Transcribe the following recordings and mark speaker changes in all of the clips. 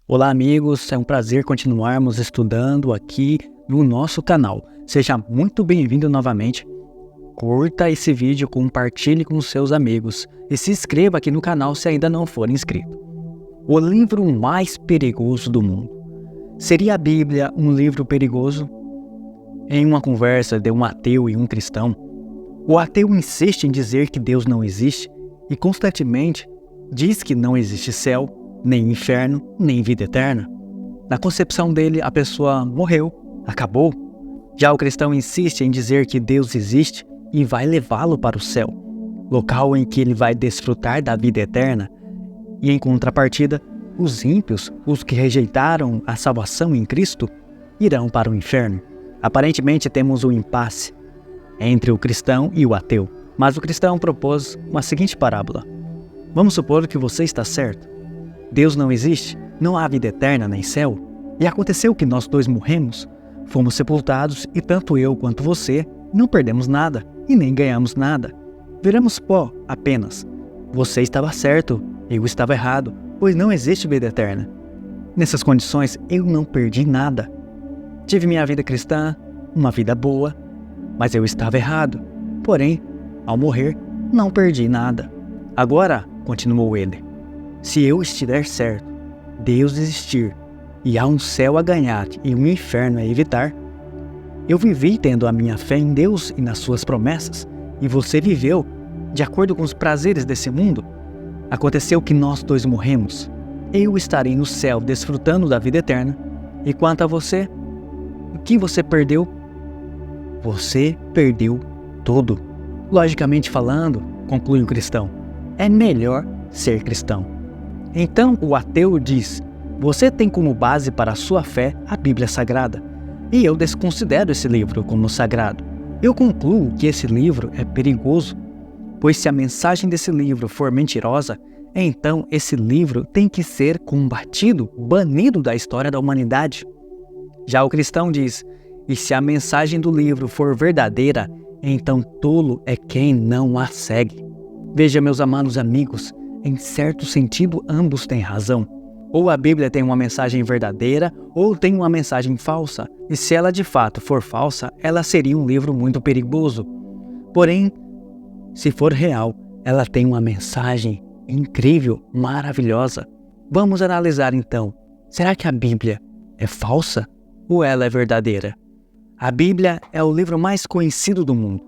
Speaker 1: Olá amigos, é um prazer continuarmos estudando aqui no nosso canal. Seja muito bem-vindo novamente. Curta esse vídeo, compartilhe com seus amigos e se inscreva aqui no canal se ainda não for inscrito. O livro mais perigoso do mundo. Seria a Bíblia um livro perigoso? Em uma conversa de um ateu e um cristão, o ateu insiste em dizer que Deus não existe e constantemente diz que não existe céu, nem inferno, nem vida eterna. Na concepção dele, a pessoa morreu, acabou. Já o cristão insiste em dizer que Deus existe e vai levá-lo para o céu, local em que ele vai desfrutar da vida eterna. E em contrapartida, os ímpios, os que rejeitaram a salvação em Cristo, irão para o inferno. Aparentemente temos um impasse entre o cristão e o ateu, mas o cristão propôs uma seguinte parábola. Vamos supor que você está certo. Deus não existe, não há vida eterna nem céu. E aconteceu que nós dois morremos, fomos sepultados e tanto eu quanto você não perdemos nada e nem ganhamos nada. Viramos pó apenas. Você estava certo, eu estava errado, pois não existe vida eterna. Nessas condições eu não perdi nada. Tive minha vida cristã, uma vida boa, mas eu estava errado. Porém, ao morrer, não perdi nada. Agora, continuou ele, se eu estiver certo, Deus existir, e há um céu a ganhar e um inferno a evitar, eu vivi tendo a minha fé em Deus e nas suas promessas, e você viveu de acordo com os prazeres desse mundo. Aconteceu que nós dois morremos. Eu estarei no céu desfrutando da vida eterna, e quanto a você, o que você perdeu? Você perdeu tudo. Logicamente falando, conclui o cristão, é melhor ser cristão. Então o ateu diz, você tem como base para a sua fé a Bíblia Sagrada, e eu desconsidero esse livro como sagrado. Eu concluo que esse livro é perigoso, pois se a mensagem desse livro for mentirosa, então esse livro tem que ser combatido, banido da história da humanidade. Já o cristão diz, e se a mensagem do livro for verdadeira, então tolo é quem não a segue. Veja, meus amados amigos, em certo sentido ambos têm razão. Ou a Bíblia tem uma mensagem verdadeira, ou tem uma mensagem falsa. E se ela de fato for falsa, ela seria um livro muito perigoso. Porém, se for real, ela tem uma mensagem incrível, maravilhosa. Vamos analisar então, será que a Bíblia é falsa ou ela é verdadeira? A Bíblia é o livro mais conhecido do mundo.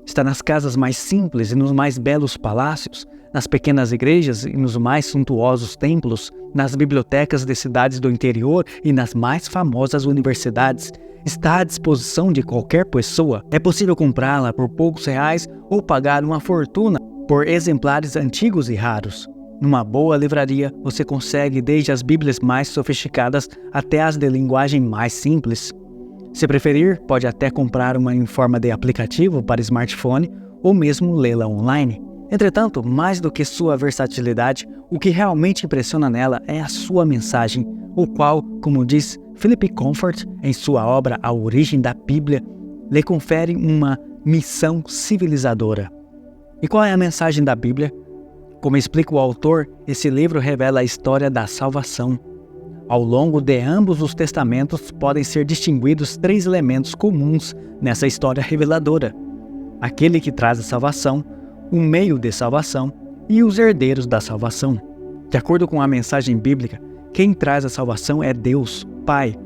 Speaker 1: Está nas casas mais simples e nos mais belos palácios, nas pequenas igrejas e nos mais suntuosos templos, nas bibliotecas de cidades do interior e nas mais famosas universidades. Está à disposição de qualquer pessoa. É possível comprá-la por poucos reais ou pagar uma fortuna por exemplares antigos e raros. Numa boa livraria, você consegue desde as Bíblias mais sofisticadas até as de linguagem mais simples. Se preferir, pode até comprar uma em forma de aplicativo para smartphone ou mesmo lê-la online. Entretanto, mais do que sua versatilidade, o que realmente impressiona nela é a sua mensagem, o qual, como diz Philip Comfort em sua obra A Origem da Bíblia, lhe confere uma missão civilizadora. E qual é a mensagem da Bíblia? Como explica o autor, esse livro revela a história da salvação. Ao longo de ambos os testamentos podem ser distinguidos 3 elementos comuns nessa história reveladora: aquele que traz a salvação, o meio de salvação e os herdeiros da salvação. De acordo com a mensagem bíblica, quem traz a salvação é Deus, Pai.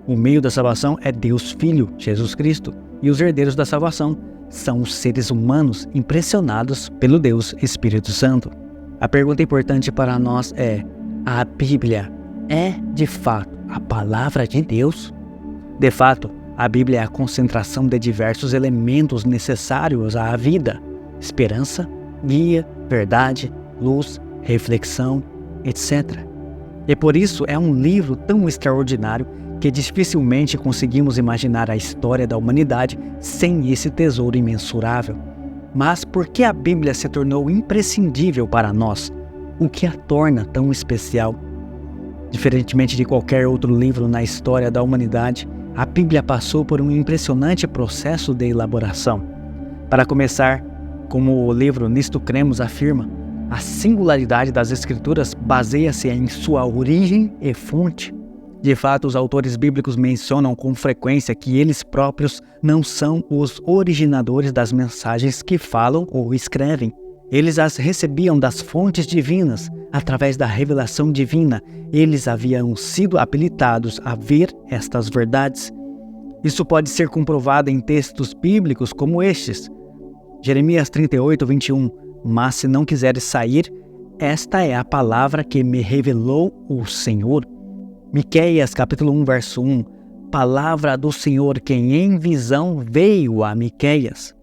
Speaker 1: O meio da salvação é Deus Filho, Jesus Cristo. E os herdeiros da salvação são os seres humanos impressionados pelo Deus Espírito Santo. A pergunta importante para nós é, a Bíblia é, de fato, a palavra de Deus? De fato, a Bíblia é a concentração de diversos elementos necessários à vida: esperança, guia, verdade, luz, reflexão, etc. E por isso é um livro tão extraordinário que dificilmente conseguimos imaginar a história da humanidade sem esse tesouro imensurável. Mas por que a Bíblia se tornou imprescindível para nós? O que a torna tão especial? Diferentemente de qualquer outro livro na história da humanidade, a Bíblia passou por um impressionante processo de elaboração. Para começar, como o livro Nisto Cremos afirma, A singularidade das Escrituras baseia-se em sua origem e fonte. De fato, os autores bíblicos mencionam com frequência que eles próprios não são os originadores das mensagens que falam ou escrevem. Eles as recebiam das fontes divinas, através da revelação divina. Eles haviam sido habilitados a ver estas verdades. Isso pode ser comprovado em textos bíblicos como estes. Jeremias 38, 21. Mas se não quiseres sair, esta é a palavra que me revelou o Senhor. Miqueias capítulo 1, verso 1. Palavra do Senhor que em visão veio a Miqueias.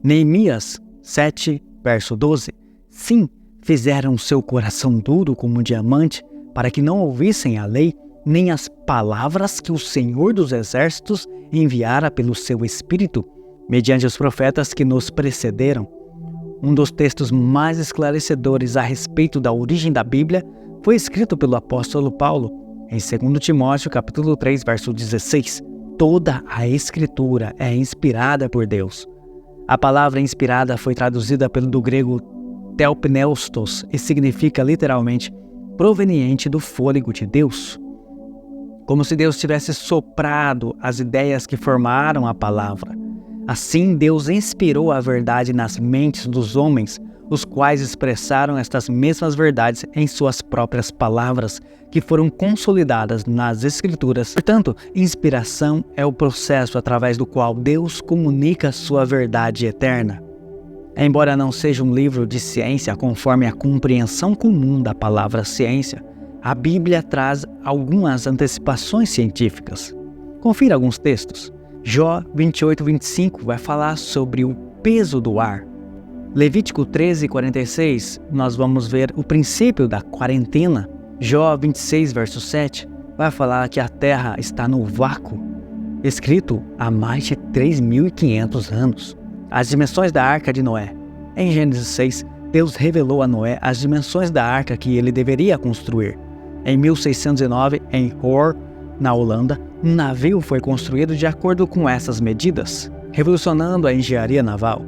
Speaker 1: Neemias 7, verso 12. Sim, fizeram seu coração duro como um diamante, para que não ouvissem a lei, nem as palavras que o Senhor dos Exércitos enviara pelo seu Espírito, mediante os profetas que nos precederam. Um dos textos mais esclarecedores a respeito da origem da Bíblia foi escrito pelo apóstolo Paulo, em 2 Timóteo capítulo 3, verso 16. Toda a Escritura é inspirada por Deus. A palavra inspirada foi traduzida do grego theopneustos e significa literalmente proveniente do fôlego de Deus. Como se Deus tivesse soprado as ideias que formaram a palavra. Assim, Deus inspirou a verdade nas mentes dos homens, os quais expressaram estas mesmas verdades em suas próprias palavras, que foram consolidadas nas Escrituras. Portanto, inspiração é o processo através do qual Deus comunica sua verdade eterna. Embora não seja um livro de ciência conforme a compreensão comum da palavra ciência, a Bíblia traz algumas antecipações científicas. Confira alguns textos. Jó 28, 25 vai falar sobre o peso do ar. Levítico 13, 46, nós vamos ver o princípio da quarentena. Jó 26, verso 7, vai falar que a terra está no vácuo, escrito há mais de 3.500 anos. As dimensões da Arca de Noé. Em Gênesis 6, Deus revelou a Noé as dimensões da arca que ele deveria construir. Em 1609, em Hoorn, na Holanda, um navio foi construído de acordo com essas medidas, revolucionando a engenharia naval.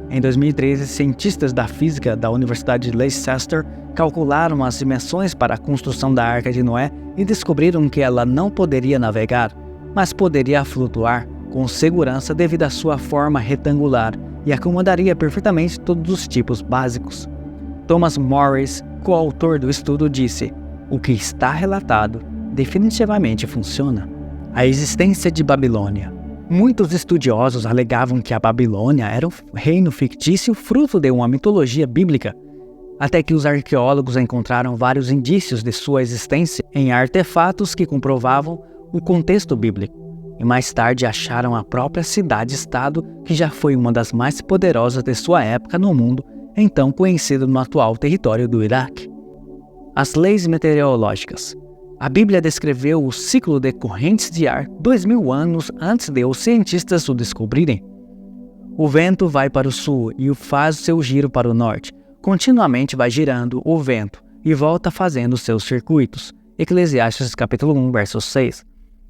Speaker 1: Em 2013, cientistas da física da Universidade de Leicester calcularam as dimensões para a construção da Arca de Noé e descobriram que ela não poderia navegar, mas poderia flutuar com segurança devido à sua forma retangular e acomodaria perfeitamente todos os tipos básicos. Thomas Morris, coautor do estudo, disse: "O que está relatado definitivamente funciona." A existência de Babilônia. Muitos estudiosos alegavam que a Babilônia era um reino fictício fruto de uma mitologia bíblica, até que os arqueólogos encontraram vários indícios de sua existência em artefatos que comprovavam o contexto bíblico, e mais tarde acharam a própria cidade-estado, que já foi uma das mais poderosas de sua época no mundo, então conhecida no atual território do Iraque. As leis meteorológicas. A Bíblia descreveu o ciclo de correntes de ar 2000 anos antes de os cientistas o descobrirem. O vento vai para o sul e faz seu giro para o norte. Continuamente vai girando o vento e volta fazendo seus circuitos. Eclesiastes capítulo 1, verso 6.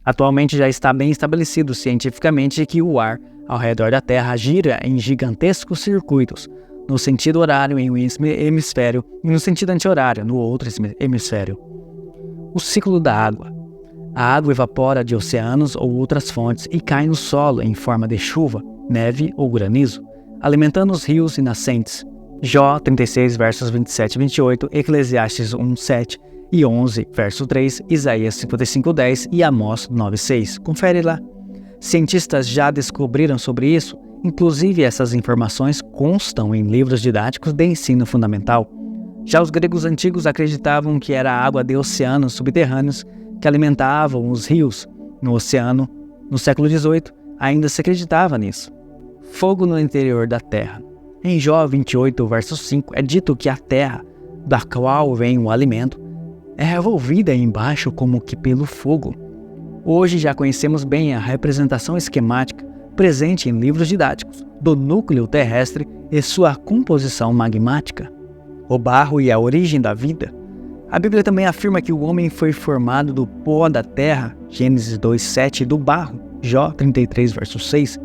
Speaker 1: Atualmente já está bem estabelecido cientificamente que o ar ao redor da Terra gira em gigantescos circuitos, no sentido horário em um hemisfério e no sentido anti-horário no outro hemisfério. O ciclo da água. A água evapora de oceanos ou outras fontes e cai no solo em forma de chuva, neve ou granizo, alimentando os rios e nascentes. Jó 36, versos 27 e 28, Eclesiastes 1, 7 e 11, verso 3, Isaías 55, 10 e Amós 9, 6. Confere lá. Cientistas já descobriram sobre isso, inclusive essas informações constam em livros didáticos de ensino fundamental. Já os gregos antigos acreditavam que era a água de oceanos subterrâneos que alimentavam os rios no oceano. No século XVIII, ainda se acreditava nisso. Fogo no interior da terra. Em Jó 28, verso 5, é dito que a terra, da qual vem o alimento, é revolvida embaixo como que pelo fogo. Hoje já conhecemos bem a representação esquemática presente em livros didáticos do núcleo terrestre e sua composição magmática. O barro e a origem da vida. A Bíblia também afirma que o homem foi formado do pó da terra, Gênesis 2:7, do barro, Jó 33, verso 6.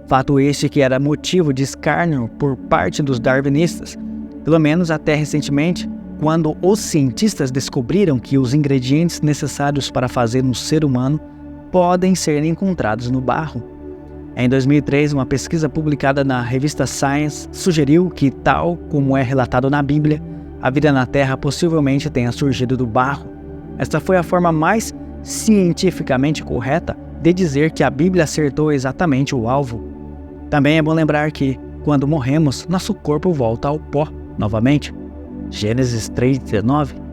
Speaker 1: Fato este que era motivo de escárnio por parte dos darwinistas. pelo menos até recentemente, quando os cientistas descobriram que os ingredientes necessários para fazer um ser humano podem ser encontrados no barro. Em 2003, uma pesquisa publicada na revista Science sugeriu que, tal como é relatado na Bíblia, a vida na Terra possivelmente tenha surgido do barro. Esta foi a forma mais cientificamente correta de dizer que a Bíblia acertou exatamente o alvo. Também é bom lembrar que, quando morremos, nosso corpo volta ao pó novamente. Gênesis 3:19.